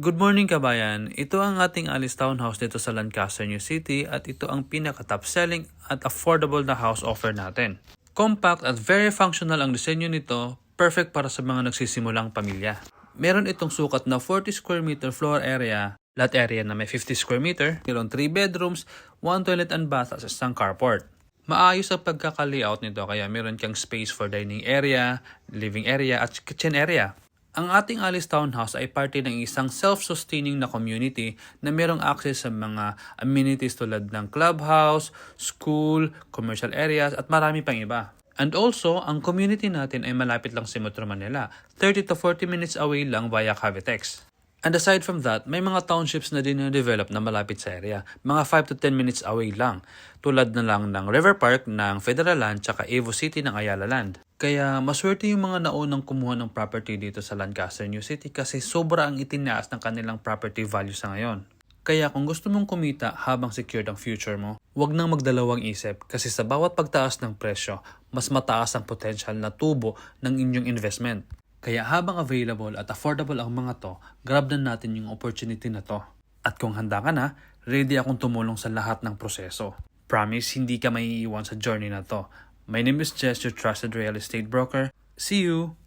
Good morning kabayan, ito ang ating Alice Townhouse dito sa Lancaster, New City at ito ang pinaka-top selling at affordable na house offer natin. Compact at very functional ang disenyo nito, perfect para sa mga nagsisimulang pamilya. Meron itong sukat na 40 square meter floor area, lot area na may 50 square meter, meron 3 bedrooms, 1 toilet and bath at isang carport. Maayos ang pagkaka-layout nito kaya meron kang space for dining area, living area at kitchen area. Ang ating Alice Townhouse ay parte ng isang self-sustaining na community na merong access sa mga amenities tulad ng clubhouse, school, commercial areas at marami pang iba. And also, ang community natin ay malapit lang sa Metro Manila, 30 to 40 minutes away lang via Cavitex. And aside from that, may mga townships na din na-develop na malapit sa area, mga 5 to 10 minutes away lang, tulad na lang ng River Park ng Federal Land tsaka Evo City ng Ayala Land. Kaya maswerte yung mga naunang kumuha ng property dito sa Lancaster, New City kasi sobra ang itinaas ng kanilang property value sa ngayon. Kaya kung gusto mong kumita habang secured ang future mo, huwag nang magdalawang isip kasi sa bawat pagtaas ng presyo, mas mataas ang potential na tubo ng inyong investment. Kaya habang available at affordable ang mga to, grab na natin yung opportunity na to. At kung handa ka na, ready akong tumulong sa lahat ng proseso. Promise, hindi ka maiiwan sa journey na to. My name is Jess, your trusted real estate broker. See you!